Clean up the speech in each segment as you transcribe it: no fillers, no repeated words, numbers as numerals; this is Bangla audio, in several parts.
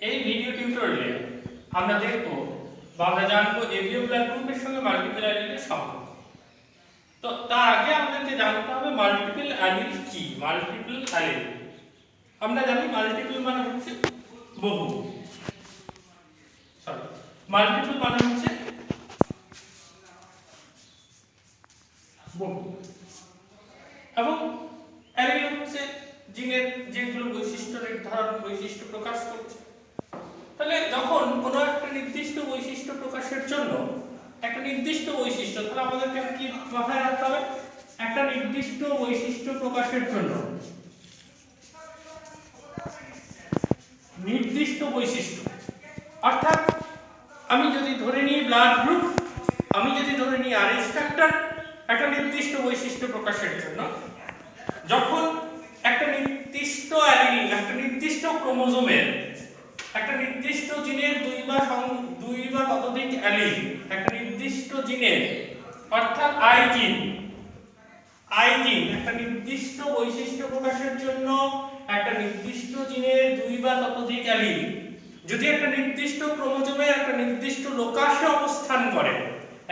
এই ভিডিও টিউটোরিয়ালে আমরা দেখব বা আমরা জানবো এভিও ব্লাড গ্রুপের সঙ্গে মাল্টিপল অ্যালিলের সম্পর্ক। তো তার আগে আমাদেরকে জানতে হবে মাল্টিপল অ্যালিল কি। মাল্টিপল অ্যালিল আমরা জানি মাল্টিপল মানে হচ্ছে বহু, সরি মাল্টিপল মানে হচ্ছে বহু, এবং অ্যালিল হচ্ছে জিনের যেগুলো বৈশিষ্ট্য নির্ধারণ বৈশিষ্ট্য প্রকাশ করছে। তাহলে যখন কোনো একটা নির্দিষ্ট বৈশিষ্ট্য প্রকাশের জন্য একটা নির্দিষ্ট বৈশিষ্ট্য, তাহলে আমাদেরকে কি মাথায় রাখতে হবে, একটা নির্দিষ্ট বৈশিষ্ট্য প্রকাশের জন্য নির্দিষ্ট বৈশিষ্ট্য, অর্থাৎ আমি যদি ধরে নিই ব্লাড গ্রুপ, আমি যদি ধরে নিই আরএইচ ফ্যাক্টর, একটা নির্দিষ্ট বৈশিষ্ট্য প্রকাশের জন্য যখন একটা নির্দিষ্ট অ্যালিল, একটা নির্দিষ্ট ক্রোমোজোমের একটা নির্দিষ্ট জিনের দুই বা ততোধিক অ্যালিল একটা নির্দিষ্ট জিনের, অর্থাৎ আই জিন একটা নির্দিষ্ট বৈশিষ্ট্য প্রকাশের জন্য একটা নির্দিষ্ট জিনের দুই বা ততোধিক অ্যালিল যদি একটা নির্দিষ্ট ক্রোমোজোমের একটা নির্দিষ্ট লোকাসে অবস্থান করে,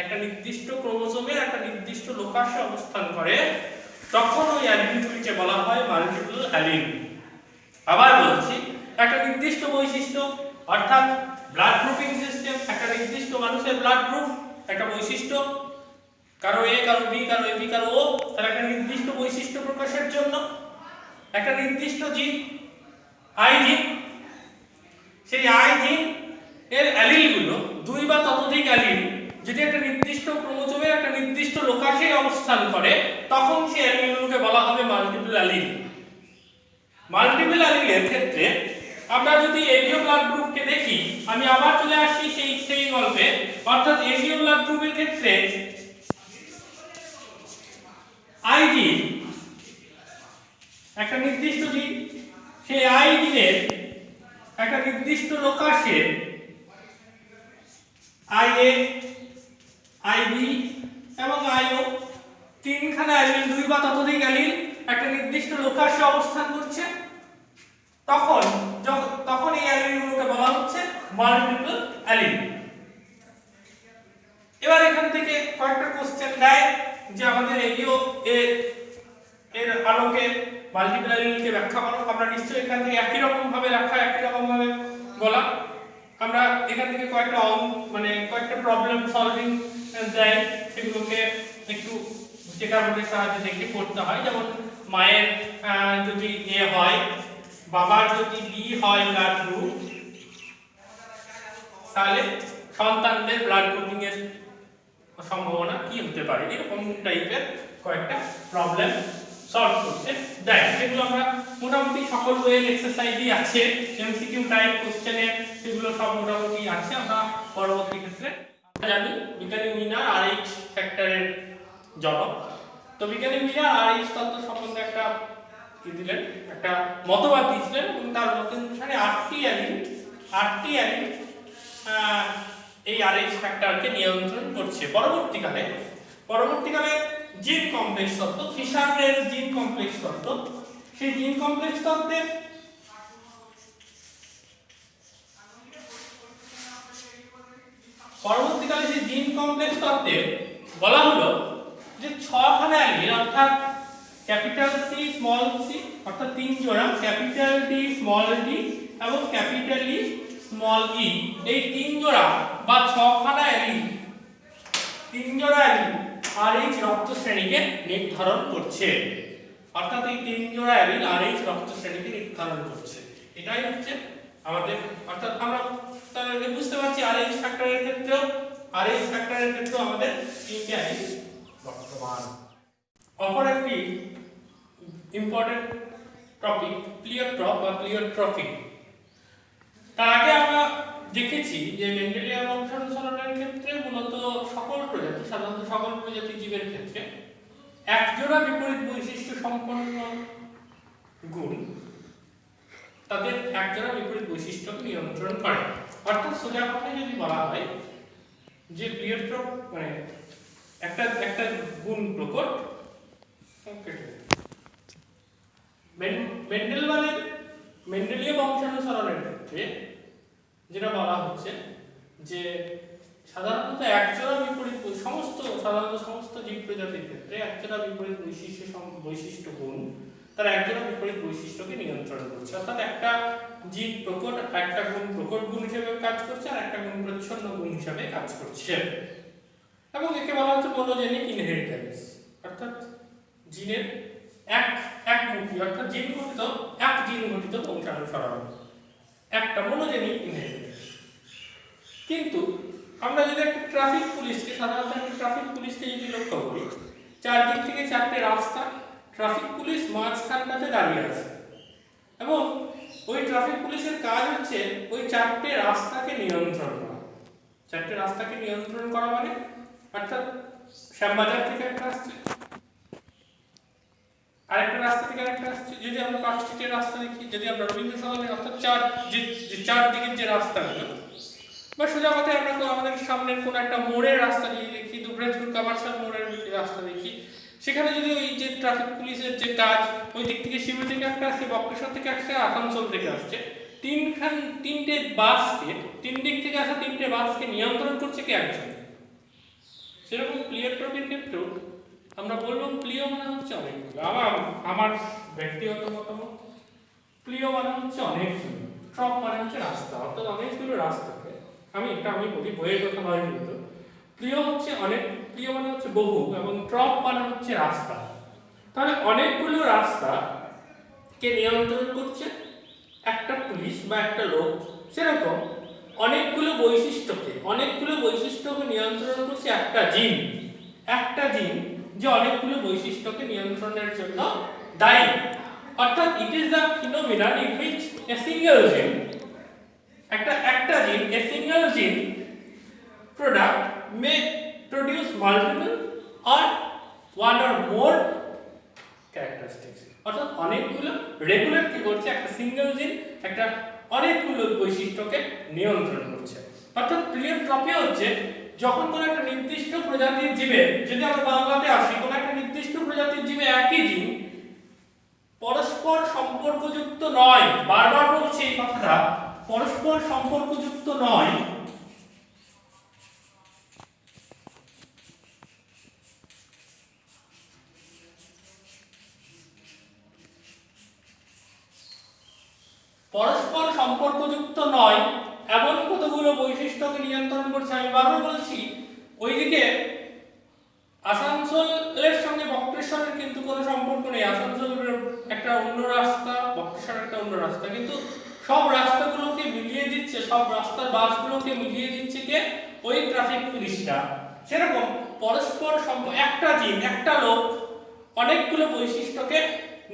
একটা নির্দিষ্ট ক্রোমোজোমের একটা নির্দিষ্ট লোকাসে অবস্থান করে, তখন ওই অ্যালিলগুলিকে বলা হয় মাল্টিপল অ্যালিল। আবার বলছি, একটা নির্দিষ্ট বৈশিষ্ট্য, অর্থাৎ ব্লাড গ্রুপিং সিস্টেম, একটা নির্দিষ্ট মানুষের ব্লাড গ্রুপ একটা বৈশিষ্ট্য, কারো এ কারো বি কারো এবি কারো ও, তার একটা নির্দিষ্ট বৈশিষ্ট্য প্রকাশের জন্য একটা নির্দিষ্ট জিন আই জিন, সেই আই জিন এর অ্যালিলগুলো দুই বা ততোধিক অ্যালিল যদি একটা নির্দিষ্ট ক্রোমোজোমের একটা নির্দিষ্ট লোকাসে অবস্থান করে, তখন সেই অ্যালিলগুলোকে বলা হবে মাল্টিপল অ্যালিল। মাল্টিপল অ্যালিলের ক্ষেত্রে আমরা যদি এভিও ব্লাড গ্রুপকে দেখি, আমি আবার চলে আসি সেই গল্পে, অর্থাৎ এভিও ব্লাড গ্রুপের ক্ষেত্রে আই জিন একটা নির্দিষ্ট জিন, সেই আই জিনের একটা নির্দিষ্ট লোকাসে আই এ, আই বি এবং আই ও, তিনখানা অ্যালিল দুই বা ততোধিক অ্যালিল একটা নির্দিষ্ট লোকাসে অবস্থান করছে, তখন এই অ্যালিলগুলোকে বলা হচ্ছে মাল্টিপল অ্যালিল। এবার এখান থেকে কয়েকটা কোশ্চেন দেয় যে আমাদের এভিও এর আলোকে মাল্টিপল অ্যালিলকে ব্যাখ্যা করো। আমরা নিশ্চয়ই এখান থেকে একই রকম ভাবে বলা, আমরা এখান থেকে কয়েকটা প্রবলেম সলভিং দেয়, সেগুলোকে একটু চেকারবোর্ডের সাহায্যে দেখে করতে হয়। যেমন মায়ের যদি এ হয়, বাবার যদি বি হয় ব্লাড গ্রুপ, তাহলে সন্তানদের ব্লাড গ্রুপিং এর সম্ভাবনা কি হতে পারে, এরকম টাইপের কয়েকটা প্রবলেম সলভ করতে দেয়। সেগুলো আমরা মোটামুটি সকল ওয়েল এক্সারসাইজই আছে, এমসিকিউ টাইপ কোশ্চেনে সেগুলো সব মোটামুটি আছে। আমরা পরবর্তী ক্ষেত্রে জানি বিজ্ঞানী উইনার আরএইচ ফ্যাক্টরের জনক। তো বিজ্ঞানী উইনার আরএইচ তত্ত্ব সম্বন্ধে একটা কি দিলেন, একটা মতবাদ দিয়েছিলেন, এবং তার মত অনুসারে 8টি অ্যালিল এই আরএইচ ফ্যাক্টরকে নিয়ন্ত্রণ করছে। পরবর্তীকালে জিন কমপ্লেক্স তত্ত্ব, ফিশারের জিন কমপ্লেক্স তত্ত্ব, সেই জিন কমপ্লেক্স তত্ত্বে বলা হলো যে 6খানা অ্যালিল, অর্থাৎ ক্যাপিটাল সি স্মল সি, অর্থাৎ 3 জোড়া ক্যাপিটাল ডি স্মল ডি এবং ক্যাপিটাল ই স্মল ই, এই 3 জোড়া বা 6খানা অ্যালিল, 3 জোড়া অ্যালিল আরএইচ রক্ত শ্রেণীকে নির্ধারণ করছে। অর্থাৎ এই 3 জোড়া অ্যালিল আরএইচ রক্ত শ্রেণীকে নির্ধারণ করছে। এটাই হচ্ছে আমাদের, অর্থাৎ আমরা তাহলে বুঝতে পারছি আরএইচ ফ্যাক্টরের ক্ষেত্রেও আমাদের 3টে অ্যালিল বর্তমান। অপর একটি ইম্পর্টেন্ট টপিক প্লিওট্রপ বা প্লিওট্রফি। তার আগে আমরা দেখেছি যে মেন্ডেলিয়ান বংশানুসরণের ক্ষেত্রে মূলত সাধারণত সকল প্রজাতি জীবের ক্ষেত্রে একজোড়া বিপরীত বৈশিষ্ট্য সম্পন্ন গুণ তাদের একজোড়া বিপরীত বৈশিষ্ট্যকে নিয়ন্ত্রণ করে। অর্থাৎ সোজা কথায় যদি বলা হয় যে প্লিওট্রপ মানে একটা গুণ প্রকট, মেন্ডেলীয় বংশানুসরণের ক্ষেত্রে যেটা বলা হচ্ছে যে সাধারণত একজোড়া বিপরীত সমস্ত জীব প্রজাতির ক্ষেত্রে একজোড়া বিপরীত বৈশিষ্ট্য গুণ তার একজোড়া বিপরীত বৈশিষ্ট্যকে নিয়ন্ত্রণ করছে, অর্থাৎ একটা জীব প্রকট একটা গুণ প্রকট গুণ হিসেবে কাজ করছে আর একটা গুণ প্রচ্ছন্ন গুণ হিসেবে কাজ করছে, এবং একে বলা হচ্ছে মনোজেনিক ইনহেরিটেন্স, অর্থাৎ জিনের একমুখী অর্থাৎ জিন ঘটিত বংশানুসরণ, একটা মনোজেনিক ইনহেরিটেন্স। কিন্তু আমরা যদি একটা ট্রাফিক পুলিশকে যদি লক্ষ্য করি, চারদিক থেকে চারটে রাস্তা, ট্রাফিক পুলিশ মাঝখানটাতে দাঁড়িয়ে আছে এবং ওই ট্রাফিক পুলিশের কাজ হচ্ছে ওই চারটে রাস্তাকে নিয়ন্ত্রণ করা। চারটে রাস্তাকে নিয়ন্ত্রণ করা মানে অর্থাৎ শ্যামবাজার থেকে একটা আসছে, আরেকটা রাস্তা থেকে আরেকটা আসছে, যদি আমরা পার্ক স্ট্রিটের রাস্তা দেখি, যদি আমরা রবীন্দ্র সদনের অর্থাৎ চারদিকের যে রাস্তাগুলো, বা সোজা কথায় আমরা তো আমাদের সামনের কোনো একটা মোড়ের রাস্তা যদি দেখি, দুবরাজপুর কামারশাল মোড়ের রাস্তা দেখি, সেখানে যদি ওই যে ট্রাফিক পুলিশের যে কাজ ওই দিক থেকে শিবির থেকে একটা আসছে, বক্রেশ্বর থেকে আসছে, আসানসোল থেকে আসছে, তিন দিক থেকে আসা তিনটে বাসকে নিয়ন্ত্রণ করছে কে? একজন। সেরকম প্লিওট্রপির ক্ষেত্রেও আমরা বলবো প্লিও মানে হচ্ছে অনেকগুলো, আমার ব্যক্তিগত মতামত, প্লিও মানে হচ্ছে অনেকগুলো, ট্রপ মানে হচ্ছে রাস্তা, অর্থাৎ অনেকগুলো রাস্তাকে আমি বলি, বইয়ের কথা নয়, কিন্তু প্লিও মানে হচ্ছে বহু এবং ট্রপ মানে হচ্ছে রাস্তা। তাহলে অনেকগুলো রাস্তাকে নিয়ন্ত্রণ করছে একটা পুলিশ বা একটা লোক, সেরকম অনেকগুলো বৈশিষ্ট্যকে নিয়ন্ত্রণ করছে একটা জিন যে অনেকগুলো বৈশিষ্ট্যকে নিয়ন্ত্রণের জন্য দায়ী, অর্থাৎ it is the phenomenon in which a single জিন a single gene product may produce multiple or one or more characteristics, অর্থাৎ অনেকগুলো রেগুলেট কি করছে, একটা সিঙ্গেল জিন একটা অনেকগুলো বৈশিষ্ট্যকে নিয়ন্ত্রণ করছে। অর্থাৎ প্লিওট্রপি হচ্ছে যখন কোনো একটা নির্দিষ্ট প্রজাতির জীবে, যদি আমরা বাংলাতে আসি, কোনো একটা নির্দিষ্ট প্রজাতির জীবে একই জিন পরস্পর সম্পর্কযুক্ত নয়, বারবার বলছি এই কথাটা, পরস্পর সম্পর্কযুক্ত নয়, এমন কতগুলো বৈশিষ্ট্যকে নিয়ন্ত্রণ করছে। আমি বারবার বলছি, ওইদিকে আসানসোলের সঙ্গে বক্রেশ্বরের কিন্তু কোনো সম্পর্ক নেই, আসানসোলের একটা অন্য রাস্তা, বক্রেশ্বর একটা অন্য রাস্তা, কিন্তু সব রাস্তাগুলোকে মিলিয়ে দিচ্ছে, সব রাস্তার বাসগুলোকে মিলিয়ে দিচ্ছে কে? ওই ট্রাফিক পুলিশটা। সেরকম পরস্পর একটা জিন, একটা লোক অনেকগুলো বৈশিষ্ট্যকে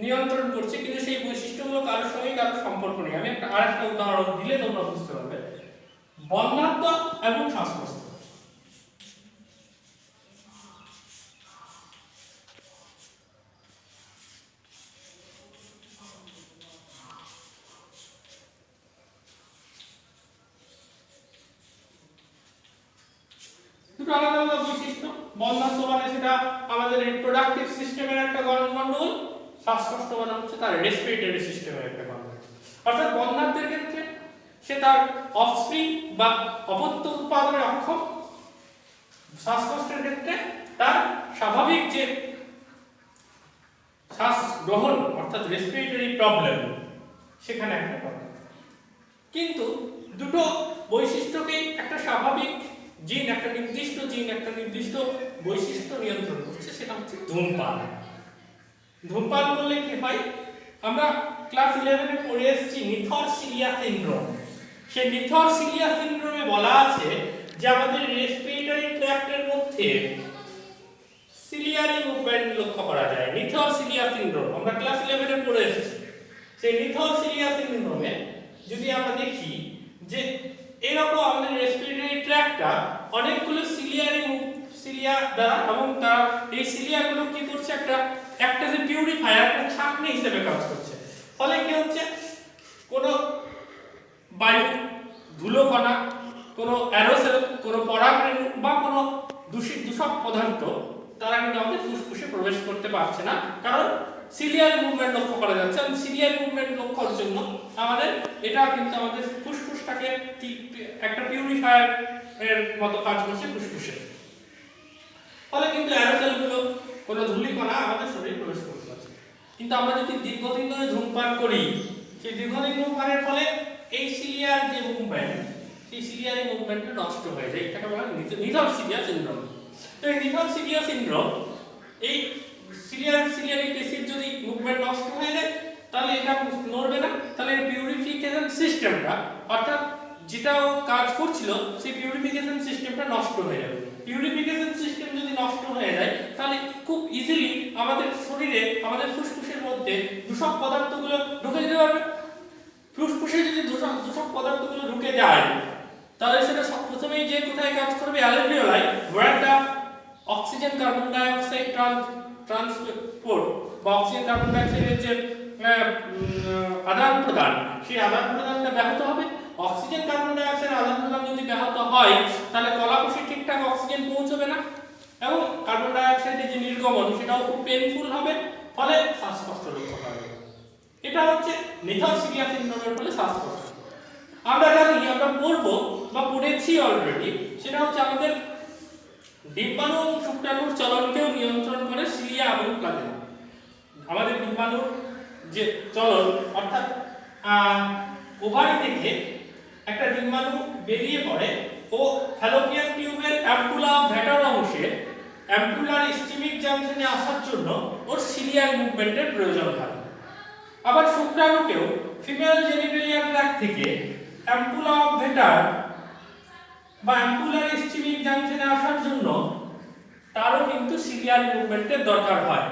নিয়ন্ত্রণ করছে, কিন্তু সেই বৈশিষ্ট্যগুলো কারোর সঙ্গে কারোর সম্পর্ক নেই। আমি আরেকটা উদাহরণ দিলে তোমরা বুঝতে পারবে, বন্ধ্যাত্ব এবং শ্বাসকষ্ট। দুটো আলাদা আলাদা বৈশিষ্ট্য। বন্ধ্যাত্ব মানে সেটা আমাদের রিপ্রোডাক্টিভ সিস্টেমের একটা গণ্ডগোল, শ্বাসকষ্ট মানে হচ্ছে তার রেসপিরেটরি সিস্টেমের একটা গণ্ডগোল। অর্থাৎ বন্ধ্যাত্বের ক্ষেত্রে সে তার অফস্প্রিং বা অপত্য উৎপাদনে অক্ষম, শ্বাসকষ্টের ক্ষেত্রে তার স্বাভাবিক যে শ্বাস গ্রহণ অর্থাৎ রেসপিরেটরি প্রবলেম, সেখানে একটা প্রবলেম। কিন্তু দুটো বৈশিষ্ট্যকে একটা স্বাভাবিক জিন, একটা নির্দিষ্ট বৈশিষ্ট্য নিয়ন্ত্রণ করছে, সেটা হচ্ছে ধূমপান। ধূমপান করলে কি হয়? আমরা ক্লাস 11 এ পড়ে এসেছি নিথরসিলিয়া সিনড্রোম। সেই নিথরসিলিয়া সিনড্রোমে বলা আছে যে আমাদের রেসপিরেটরি ট্র্যাক্টের মধ্যে সিলিয়ারি মুভমেন্ট লক্ষ্য করা যায়। নিথরসিলিয়া সিনড্রোম আমরা ক্লাস 11 এ পড়ে এসেছি। সেই নিথরসিলিয়া সিনড্রোমে যদি আমরা দেখি যে এরকম আমাদের রেসপিরেটরি ট্র্যাক্টটা অনেকগুলো সিলিয়া দ্বারা, এবং তার এই সিলিয়াগুলো কি করছে, একটা যে পিউরিফায়ার, একটা ছাঁকনি হিসেবে কাজ করছে। ফলে কি হচ্ছে, কোনো বায়ু, ধুলোকণা, কোনো অ্যারোসেল, কোনো পরাগরেণু বা কোনো দূষক পদার্থ তারা কিন্তু আমাদের ফুসফুসে প্রবেশ করতে পারছে না, কারণ সিলিয়ারি মুভমেন্ট লক্ষ্য করা যাচ্ছে। এবং সিলিয়ারি মুভমেন্ট লক্ষ্যের জন্য এটা কিন্তু আমাদের ফুসফুস ফুসফুসটাকে একটা পিউরিফায়ার এর মতো কাজ করছে ফুসফুসে। ফলে কিন্তু অ্যারোসলগুলো কোনো ধূলিকণা আমাদের শরীরে প্রবেশ করতে পারছে। কিন্তু আমরা যদি দীর্ঘদিন ধরে ধূমপান করি, সেই দীর্ঘদিন ধূমপানের ফলে এই সিলিয়ার যে মুভমেন্ট, সেই সিলিয়ার মুভমেন্টটা নষ্ট হয়ে যায়। এটাকে বলা হয় নিথরসিলিয়া সিনড্রোম। তো এই নিথরসিলিয়া সিনড্রোম, এই সিলিয়ারি টেসির যদি মুভমেন্ট নষ্ট হয়ে যায় তাহলে এটা নড়বে না, তাহলে পিউরিফিকেশন সিস্টেমটা অর্থাৎ যেটাও কাজ করছিল সেই পিউরিফিকেশন সিস্টেমটা নষ্ট হয়ে যাবে। পিউরিফিকেশন সিস্টেম যদি নষ্ট হয়ে যায় তাহলে খুব ইজিলি আমাদের শরীরে, আমাদের ফুসফুসের মধ্যে দূষক পদার্থগুলো ঢুকে যেতে পারবে। ফুসফুসে যদি দূষক পদার্থগুলো ঢুকে যায় তাহলে সেটা প্রথমেই যে কোথায় কাজ করবে, alveoli, where the oxygen carbon dioxide transport বা অক্সিজেন কার্বন ডাই অক্সাইডের যে আদান প্রদান, সেই আদান প্রদানটা ব্যাহত হবে। অক্সিজেন কার্বন ডাই অক্সাইডের আদান প্রদান যদি ব্যাহত হয় তাহলে কলাকোষে ঠিকঠাক অক্সিজেন পৌঁছবে না এবং কার্বন ডাই অক্সাইডের যে নির্গমন সেটাও খুব পেইনফুল হবে, ফলে শ্বাসকষ্ট লক্ষ্য করা যাবে। এটা হচ্ছে নিথরসিলিয়া সিনড্রোমের ফলে শ্বাসকষ্ট। আমরা জানি, আমরা পড়বো বা পড়েছি অলরেডি, সেটা হচ্ছে আমাদের ডিম্বাণু এবং শুক্রাণুর চলনকেও নিয়ন্ত্রণ করে সিলিয়া এবং প্লাজেলা। আমাদের ডিম্বাণুর যে চলন অর্থাৎ ওভারি থেকে একটা ডিম্বাণু বেরিয়ে পড়ে ও ফ্যালোপিয়ান টিউবের অ্যাম্পুলা ভ্যাটার অংশে অ্যাম্পুলার ইস্টিমিক জাংশনে আসার জন্য ওর সিলিয়ার মুভমেন্টের প্রয়োজন হয়। আবার শুক্রাণুকেও ফিমেল জেনিটালিয়াল ট্র্যাক্ট থেকে অ্যাম্পুলা ভ্যাটার বা অ্যাম্পুলার ইস্টিমিক জাংশনে আসার জন্য তারও কিন্তু সিলিয়ার মুভমেন্টের দরকার হয়।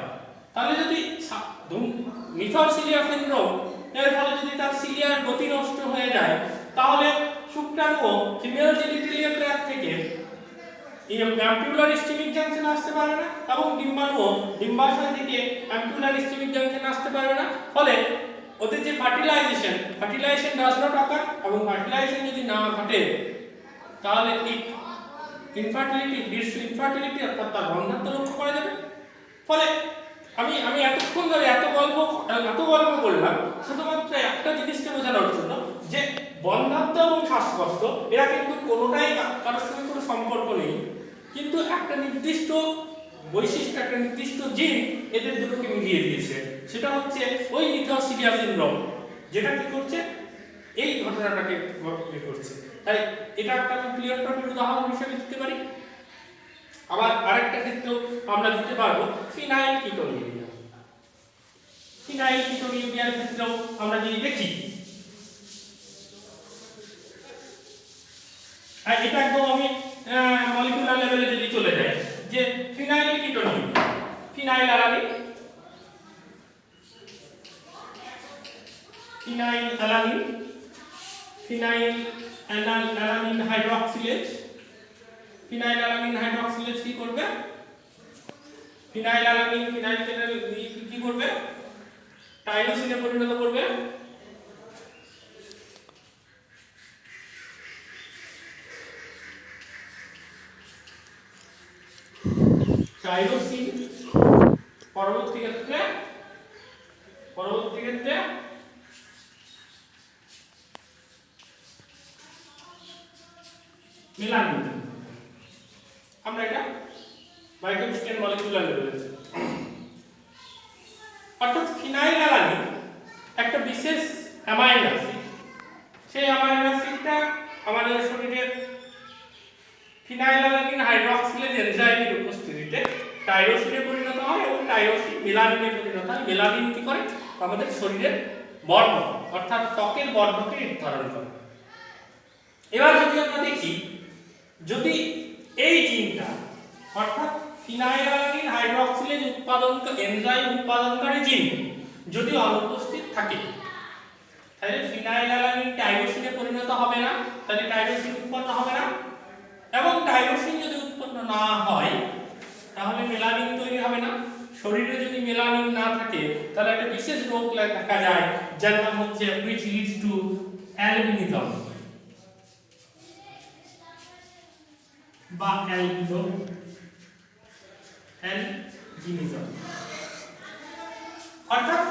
তাহলে যদি নিথরসিলিয়া সিনড্রোম এর ফলে যদি তার সিলিয়ার গতি নষ্ট হয়ে যায় তাহলে শুক্রাণু ফিমেল জেনিটালিয়াল ট্র্যাক্ট থেকে অ্যাম্পুলার ইস্টিমিক জাংশনে আসতে পারে না এবং ডিম্বাণু ডিম্বাশয় থেকে অ্যাম্পুলার ইস্টিমিক জাংশনে আসতে পারে না। ফলে ওদের যে ফার্টিলাইজেশন ডাজ নট অকার, এবং ফার্টিলাইজেশন যদি না ঘটে তাহলে ইনফার্টিলিটি অর্থাৎ তার বন্ধাত্ব লক্ষ্য করা যাবে। ফলে আমি এতক্ষণ ধরে এত গল্প করলাম শুধুমাত্র একটা জিনিসকে বোঝানোর জন্য যে বন্ধাত্ব এবং শ্বাসকষ্ট এরা কিন্তু কোনোটাই কারোর সঙ্গে কোনো সম্পর্ক নেই, কিন্তু একটা নির্দিষ্ট বৈশিষ্ট্য, একটা নির্দিষ্ট জিন এদের দুটোকে মিলিয়ে দিয়েছে। সেটা হচ্ছে ওই নিথরসিলিয়া সিনড্রোম, যেটা কি করছে, এই ঘটনাটাকে করছে। তাই এটা একটা ক্লিয়ার কাটের উদাহরণ হিসেবে দিতে পারি। আবার আরেকটা ক্ষেত্রেও আমরা দিতে পারবো ফিনাইল কিটোনিউরিয়া। ফিনাইল কিটোনিউরিয়ার ক্ষেত্রেও আমরা যদি দেখি, আর এটা একদম আমি মলিকিউলার লেভেলে যদি চলে যাই, যে phenylketonuria, phenylalanine hydroxylase, phenylalanine hydroxylase কি করবে, ফিনাইল কি করবে, টাইরোসিনে পরিণত করবে। টাইরোসিন পরবর্তী ক্ষেত্রে মেলানিন। আমরা এটা মাইক্রোস্কেল মলিকিউলার লেভেলে, অর্থাৎ ফিনাইল অ্যালানিন একটা বিশেষ অ্যামাইনো অ্যাসিড। সেই অ্যামাইনো অ্যাসিডটা আমাদের শরীরে ফিনাইল অ্যালানিন হাইড্রোক্সিলেজ এনজাইমের উপস্থিতিতে টাইরোসিনে পরিণত হয় এবং টাইরোসিন মেলানিনে পরিণত হয়। মেলানিন কি করে, আমাদের শরীরের বর্ণ অর্থাৎ ত্বকের বর্ণকে নির্ধারণ করে। এবার যদি আমরা দেখি, যদি এই জিনটা অর্থাৎ ফিনাইল অ্যালানিন হাইড্রোক্সিলেজ এনজাইম উৎপাদনকারী জিন যদি অনুপস্থিত থাকে তাহলে ফিনাইল অ্যালানিন টাইরোসিনে পরিণত হবে না, তাহলে টাইরোসিন উৎপন্ন হবে না, এবং টাইরোসিন যদি উৎপন্ন না হয় তাহলে মেলানিন তৈরি হবে না। শরীরে যদি মেলানিন না থাকে তাহলে একটা বিশেষ রোগ দেখা যায় যার নাম হচ্ছে which leads to albinism বা অ্যালবিনিজম। অর্থাৎ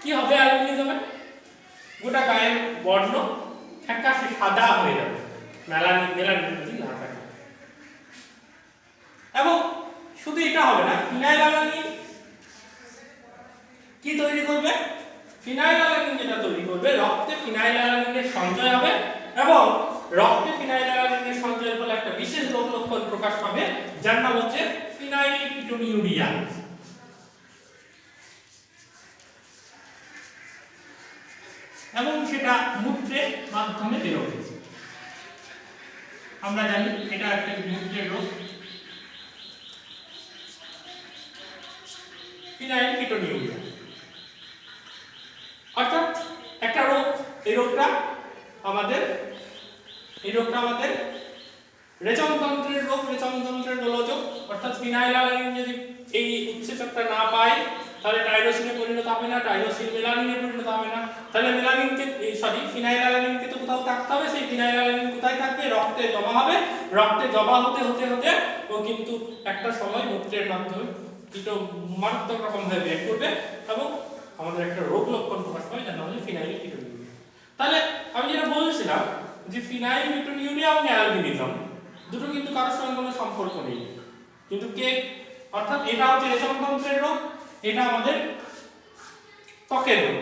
কি হবে অ্যালবিনিজমে, গোটা গায়ের বর্ণ ফ্যাকাশে সাদা হয়ে যাবে মেলানিন যদি না থাকে। এবং শুধু এটা হবে না, ফিনাইলঅ্যালানিন কি তৈরি করবে? ফিনাইলঅ্যালানিন যেটা তৈরি করবে, রক্তে ফিনাইলঅ্যালানিনের সঞ্চয় হবে এবং রক্তে ফিনাইলঅ্যালানিনের সঞ্চয়ের ফলে একটা বিশেষ রোগ লক্ষণ প্রকাশ পাবে যার নাম হচ্ছে ফিনাইলকিটোনিউরিয়া। এবং সেটা মূত্রের মাধ্যমে বেরোবে। আমরা জানি এটা একটা মূত্রের রোগ, ফিনাইলকিটোনিউরিয়া। অর্থাৎ একটা রোগ, এই রোগটা আমাদের রেচনতন্ত্রের রোগ, রেচনতন্ত্রের গোলযোগ। অর্থাৎ ফিনাইলঅ্যালানিন যদি এই উৎসেচকটা না পায় তাহলে টাইরোসিনে পরিণত হবে না, টাইরোসিন মেলানিনে পরিণত হবে না। তাহলে ফিনাইলঅ্যালানিনকে তো কোথাও থাকতে হবে, সেই ফিনাইলঅ্যালানিন কোথায় থাকবে? রক্তে জমা হবে। রক্তে জমা হতে হতে হতে ও কিন্তু একটা সময় মূত্রের মাধ্যমে মারাত্মক রকম ভাবে বের করবে এবং আমাদের একটা রোগ লক্ষণ প্রকাশ পাবে যার নাম হচ্ছে ফিনাইলকিটোনিউরিয়া। তাহলে আমি যেটা বলছিলাম যে ফিনাইলকিটোনিউরিয়া এবং অ্যালবিনিজম দুটো কিন্তু কারোর সঙ্গে কোনো সম্পর্ক নেই, কিন্তু অর্থাৎ এটা হচ্ছে রেচনতন্ত্রের রোগ, এটা আমাদের ত্বকের রোগ।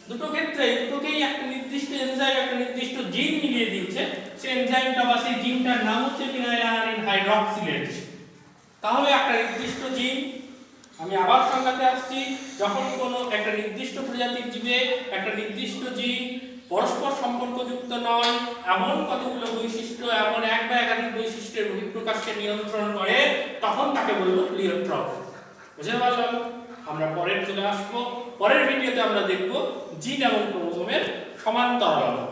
দুটো ক্ষেত্রেই একটা নির্দিষ্ট এনজাইম, একটা নির্দিষ্ট জিন মিলিয়ে দিয়েছে। সেই এনজাইমটা বা সেই জিনটার নাম হচ্ছে ফিনাইলঅ্যালানিন হাইড্রক্সিলেজ। তাহলে একটা নির্দিষ্ট জিন, আমি আবার সংজ্ঞাতে আসছি, যখন কোনো একটা নির্দিষ্ট প্রজাতির জীবে একটা নির্দিষ্ট জিন পরস্পর সম্পর্কযুক্ত নয় এমন কতগুলো বৈশিষ্ট্য, এমন এক বা একাধিক বৈশিষ্ট্যের বহিঃপ্রকাশকে নিয়ন্ত্রণ করে, তখন তাকে বলবো প্লিওট্রফ। বুঝতে পারলাম? আমরা পরের চলে আসবো, পরের ভিডিওতে আমরা দেখব জিন এবং ক্রোমোজোমের সমান্তরালতা।